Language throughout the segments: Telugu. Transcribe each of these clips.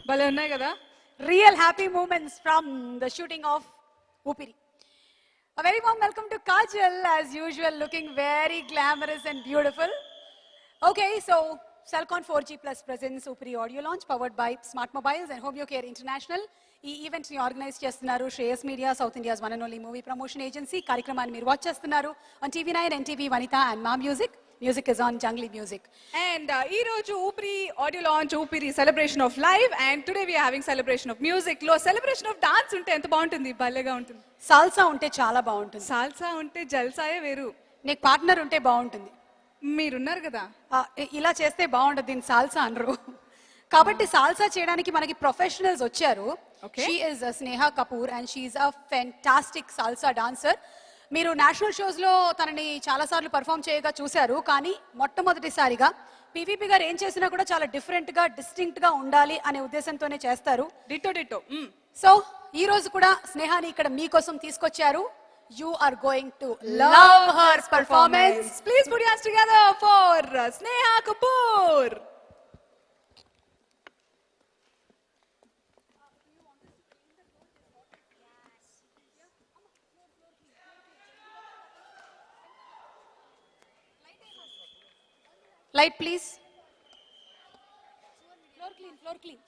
భలే ఉన్నాయి కదా. Real happy moments from the shooting of Upiri. A very warm welcome to Kajal, as usual, looking very glamorous and beautiful. Okay, so Cellcon 4G Plus presents Upiri audio launch powered by Smart Mobiles and Home Care International. ఈ ఈవెంట్ ని ఆర్గనైజ్ చేస్తున్నారు Shreyas media, south India's one and only movie promotion agency. కార్యక్రమాన్ని మీరు వాచ్ చేస్తున్నారు on TV9, NTV, Vanitha and Maa music. Music is on Junglee music. And ఈ రోజు Oopiri audio launch, Oopiri celebration of live, and today we are having celebration of music. లో సెలబ్రేషన్ ఆఫ్ డాన్స్ ఉంటే ఎంత బాగుంటుంది, భలేగా ఉంటుంది. సాల్సా ఉంటే చాలా బాగుంటుంది. సాల్సా ఉంటే జల్సాయే వేరు. నీకు పార్ట్నర్ ఉంటే బాగుంటుంది. మీరున్నారు కదా, ఇలా చేస్తే బాగుంటుంది, దీన్ని సాల్సా అనరు. కాబట్టి సాల్సా చేయడానికి మనకి ప్రొఫెషనల్స్ వచ్చారు. She is Sneha Kapoor and she is a fantastic salsa dancer. మీరు నేషనల్ షోస్ లో తనని చాలా సార్లు పర్ఫామ్ చేయగా చూశారు, కానీ మొట్టమొదటిసారిగా పీవీపీ గారు ఏం చేసినా కూడా చాలా డిఫరెంట్ గా, డిస్టింక్ట్ గా ఉండాలి అనే ఉద్దేశంతోనే చేస్తారు. Ditto ditto. సో ఈ రోజు కూడా స్నేహాని ఇక్కడ మీకోసం తీసుకొచ్చారు. You are going to love her performance. Please put your hands together for Sneha Kapoor. Light please. Floor clean.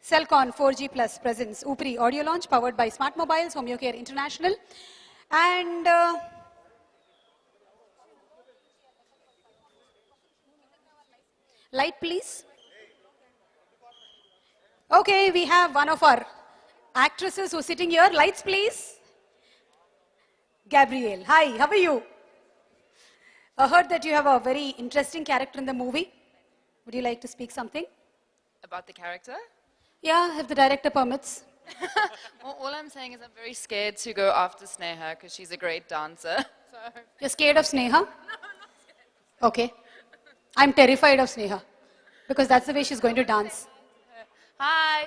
Cellcon 4G Plus presents Upiri audio launch powered by Smart Mobiles, Home Care International, and light please. Okay, we have one of our actresses who's sitting here. Lights please. Gabrielle, hi, how are you? I heard that you have a very interesting character in the movie. Would you like to speak something about the character? Yeah, if the director permits. Well, all I'm saying is I'm very scared to go after Sneha because she's a great dancer. So. You're scared of Sneha? Okay. I'm terrified of Sneha because that's the way she's going to dance. Hi.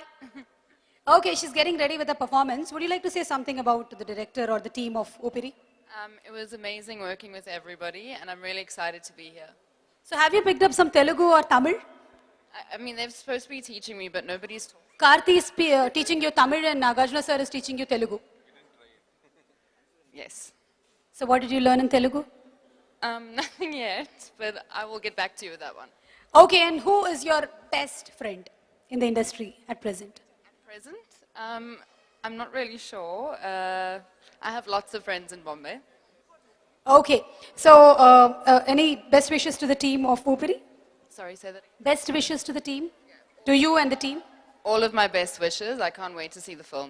Okay, she's getting ready with the performance. Would you like to say something about the director or the team of Upiri? It was amazing working with everybody and I'm really excited to be here. So have you picked up some Telugu or Tamil? I mean, they're supposed to be teaching me, but nobody's talking. Karthi is teaching you Tamil and Nagarjuna sir is teaching you Telugu. Yes. So what did you learn in Telugu? Nothing yet, but I will get back to you with that one. Okay, and who is your best friend in the industry at present? At present? I'm not really sure. I have lots of friends in Bombay. Okay, so any best wishes to the team of Upiri? Sorry, say that again. Best wishes to the team? To you and the team? All of my best wishes. I can't wait to see the film.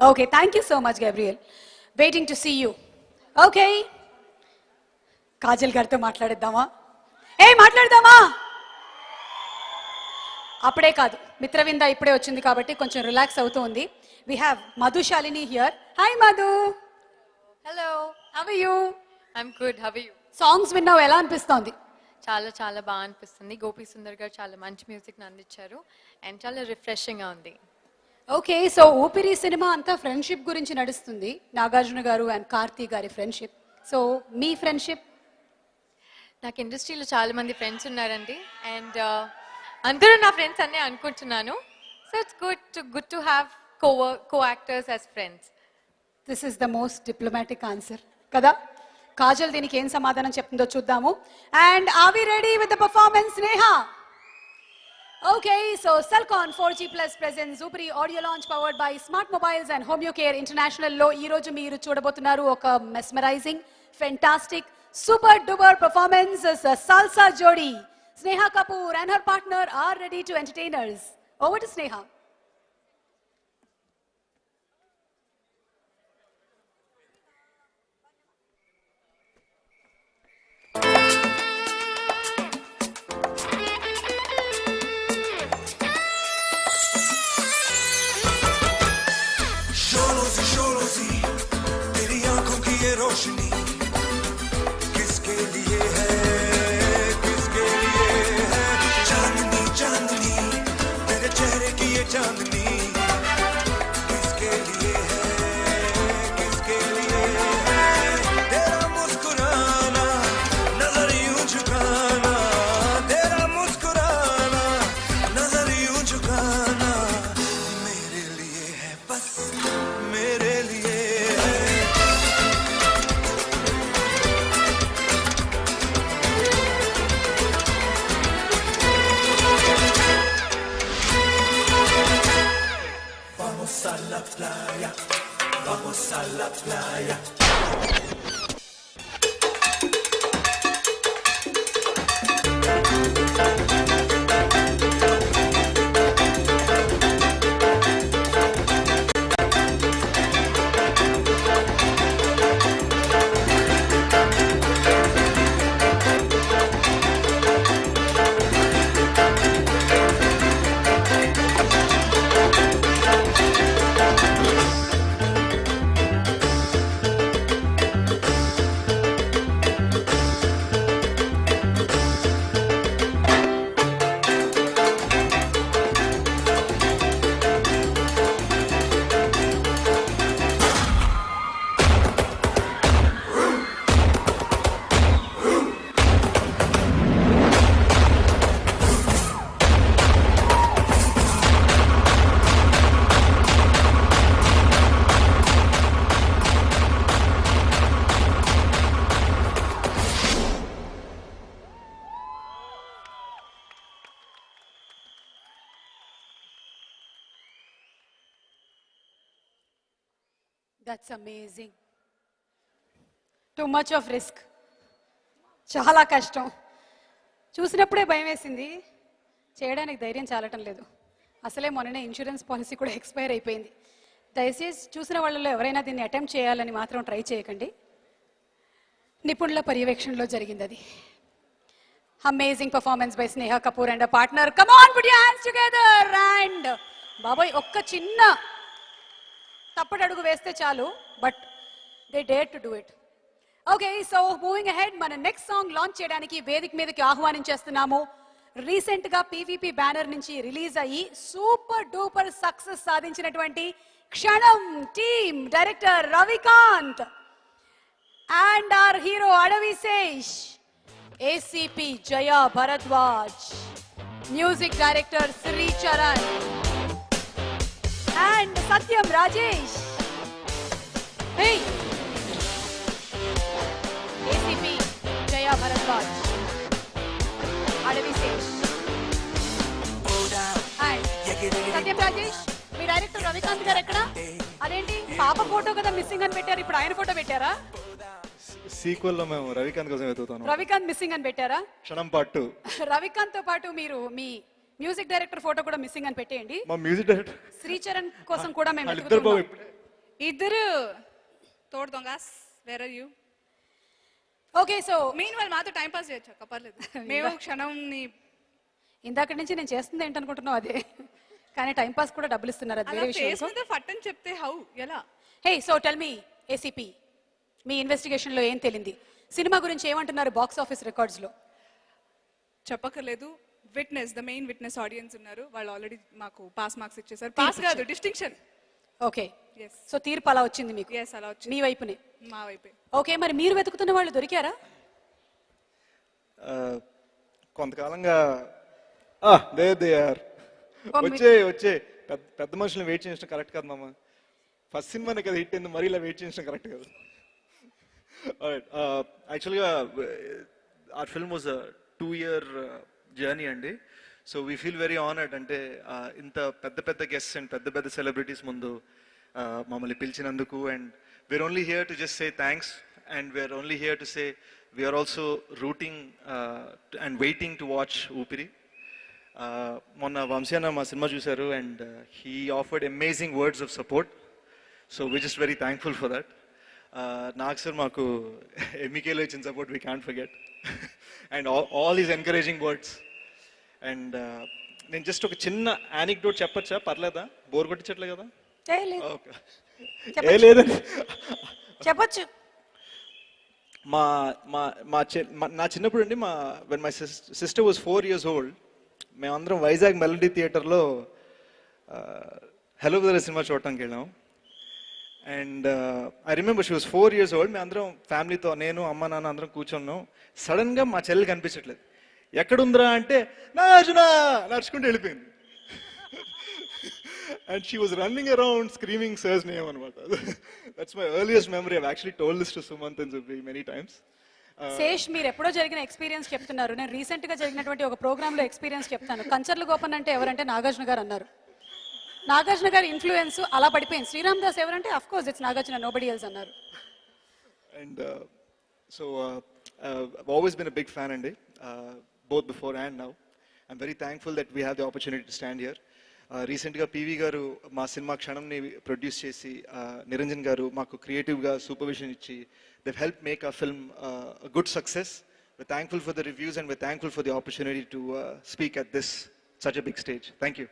Okay, thank you so much, Gabrielle. Waiting to see you. Okay. Kajal garto మాట్లాడేద్దామా? మాట్లాడదామా? అప్పుడే కాదు, మిత్రవింద ఇప్పుడే వచ్చింది కాబట్టి కొంచెం రిలాక్స్ అవుతూ ఉంది. We have Madhu Shalini here. Hi Madhu. Hello. How are you? I'm good. How are you? Songs విన్నావు, ఎలా అనిపిస్తోంది? చాలా చాలా బాగా అనిపిస్తుంది. గోపి సుందర్ గారు చాలా మంచి మ్యూజిక్ అందించారు అండ్ చాలా రిఫ్రెషింగ్ గా ఉంది. ఓకే, సో ఊపిరి సినిమా అంతా ఫ్రెండ్షిప్ గురించి నడుస్తుంది. నాగార్జున గారు అండ్ కార్తీ గారి ఫ్రెండ్షిప్. సో మీ ఫ్రెండ్షిప్? నాకు ఇండస్ట్రీలో చాలా మంది ఫ్రెండ్స్ ఉన్నారండి అండ్ అందరూ నా ఫ్రెండ్స్ అనే అనుకుంటున్నాను. So it's good to have co actors as friends. This is the most diplomatic answer కదా. కాజల్ దీనికి ఏం సమాధానం చెప్తుందో చూద్దాము. And are we ready with the performance, Sneha? Okay, so Cellcon 4G Plus presents Upiri audio launch powered by Smart Mobiles and Home Care International లో ఈ రోజు మీరు చూడబోతున్నారు ఒక mesmerising, fantastic, super duper performance. Salsa జోడీ Sneha Kapoor and her partner are ready to entertain us. Over to Sneha. शोलोसी तेरी आंखों की ये रोशनी किसके लिए है, किसके लिए है? चांदनी चांदनी तेरे चेहरे की ये चांदनी किसके लिए है, किसके लिए है? तेरा मुस्कुराना, नजर यूं झुकाना that's amazing. Too much of risk, చాలా కష్టం. చూసినప్పుడే భయం వేసింది, చేయడానికి ధైర్యం చాలటం లేదు. అసలే మొన్ననే ఇన్సూరెన్స్ పాలసీ కూడా ఎక్స్పైర్ అయిపోయింది. దయచేసి చూసిన వాళ్ళలో ఎవరైనా దీన్ని అటెంప్ట్ చేయాలని మాత్రం ట్రై చేయకండి. నిపుణుల పర్యవేక్షణలో జరిగింది అది. Amazing performance by Sneha Kapoor and partner. Come on, put your hands together. And బాబాయ్ ఒక్క చిన్న తప్పటడుగు వేస్తే చాలు, but they dare to do it. Okay, so moving ahead, మన నెక్స్ట్ సాంగ్ లాంచ్ చేయడానికి వేదిక మీదకి ఆహ్వానించేస్తున్నాము. రీసెంట్ గా పీవీపీ బ్యానర్ నుంచి రిలీజ్ అయ్యి సూపర్ డూపర్ సక్సెస్ సాధించినటువంటి Kshanam team director Ravikanth and our hero Adivi Sesh, ACP Jaya Bharadwaj, music director Sri Charan and Satyam Rajesh. Hey! ACP Jaya Bharadwaj, Adivi Sesh and Satyam Rajesh. మీ డైరెక్టర్ రవికాంత్ గారు ఎక్కడ? అదేంటి పాప ఫోటో కదా మిస్సింగ్ అని పెట్టారు, ఇప్పుడు ఆయన ఫోటో పెట్టారా? సీక్వెల్ లో మేము రవికాంత్ కోసం వెతుకుతాను. రవికాంత్ మిస్సింగ్ అని పెట్టారా? క్షణం పార్ట్ 2. రవికాంత్ తో పాటు మీరు మీ మ్యూజిక్ డైరెక్టర్ ఫోటో కూడా మిస్సింగ్ అని పెట్టేయండి. మా మ్యూజిక్ డైరెక్టర్ శ్రీచరణ్ కోసం కూడా మేము వాళ్ళిద్దరు బాబు వెతుకుతున్నాం. ఇద్దరు తోడు దొంగస్, where are you? Okay, so main వాళ్ళు మాతో టైం పాస్ చేయొచ్చు అక్క, పర్లేదు. మేము క్షణంని ఇందాక నుంచి నేను చేస్తుంది ఏంటనుకుంటున్నావు అదే, కానీ టైం పాస్ కూడా డబ్బులు ఇస్తున్నారు, అది అలా వేరే ఫేస్ విషయం. మీద ఫట్ అని చెప్తే హౌ, ఎలా? హే, సో టెల్ మీ ఏసీపీ, మీ ఇన్వెస్టిగేషన్ లో ఏం తెలింది? సినిమా గురించి ఏమంటున్నారు బాక్స్ ఆఫీస్ రికార్డ్స్ లో? చెప్పక్కర్లేదు. Witness, the main witness audience ఉన్నారు, వాళ్ళు ఆల్రెడీ మాకు పాస్ మార్క్స్ ఇచ్చేసారు. పాస్ కాదు, డిస్టింక్షన్. Okay, Yes. సో తీర్పు అలా వచ్చింది మీకు? ఎస్, అలా వచ్చింది మీ వైపునే. మా వైపే. ఓకే, మరి మీరు వెతుకుతున్న వాళ్ళు దొరికారా? కొంతకాలంగా దే ఆర్ వచ్చే పెద్ద మనుషులను వెయిట్ చేయించడం కరెక్ట్ కాదు మామ. ఫస్ట్ సినిమానే కదా హిట్ అయింది, మరీ ఇలా వెయిట్ చేయించడం కరెక్ట్ కాదు. యాక్చువల్గా our film was a 2-year journey అండి. So we feel very honoured, అంటే ఇంత పెద్ద గెస్ట్స్ అండ్ పెద్ద సెలబ్రిటీస్ ముందు మమ్మల్ని పిలిచినందుకు. And we are only here to just say thanks, and we are only here to say we are also rooting and waiting to watch Oopiri. మొన్న వంశీ అన్న మా సినిమా చూశారు, and he offered amazing words of support. So we just very thankful for that. నాకు సార్ మాకు ఎంఈకేలో ఇచ్చిన support we can't forget, and all is encouraging words. And నేను జస్ట్ ఒక చిన్న యానిక్డోట్ చెప్పచ్చా? పర్లేదా? బోర్ కొట్టించట్లే కదా? ఓకే, ఏ లేదండి, చెప్పచ్చు. నా చిన్నప్పుడు అండి, when my sister was 4 years old, మేమందరం వైజాగ్ మెలడీ థియేటర్లో హలో బ్రదర్ సినిమా చూడటానికి వెళ్ళాం. And I remember she was 4 years old. మేము అందరం ఫ్యామిలీతో, నేను అమ్మ నాన్న అందరం కూర్చున్నాం. సడన్గా మా చెల్లి కనిపించట్లేదు. ఎక్కడుందిరా అంటే నాజునా నడుచుకుంటూ వెళ్ళిపోయింది. And she was running around screaming sir's name అనమాట. That's my earliest memory. I've actually told this to Sumanth and Subbi many times. Sesh, మీరు ఎప్పుడో జరిగిన ఎక్స్పీరియన్స్ చెప్తున్నారు, నేను రీసెంట్ గా జరిగినటువంటి ఒక ప్రోగ్రామ్ లో ఎక్స్పీరియన్స్ చెప్తాను. కంచర్ల గోపన్ అంటే ఎవరంటే నాగార్జున గారు అన్నారు. నాగార్జున గారి ఇన్ఫ్లుయెన్స్ అలా పడిపోయింది. శ్రీరామ్ దాస్ ఎవరంటే of course it's Nagarjuna, nobody else అన్నారు. And so I've always been a big fan అండి, both before and now. I'm very thankful that we have the opportunity to stand here. రీసెంట్గా పీవీ గారు మా సినిమా క్షణంని ప్రొడ్యూస్ చేసి, నిరంజన్ గారు మాకు క్రియేటివ్గా సూపర్విజన్ ఇచ్చి, they've helped make our film a good success. We're thankful for the reviews and we're thankful for the opportunity to speak at this such a big stage. Thank you.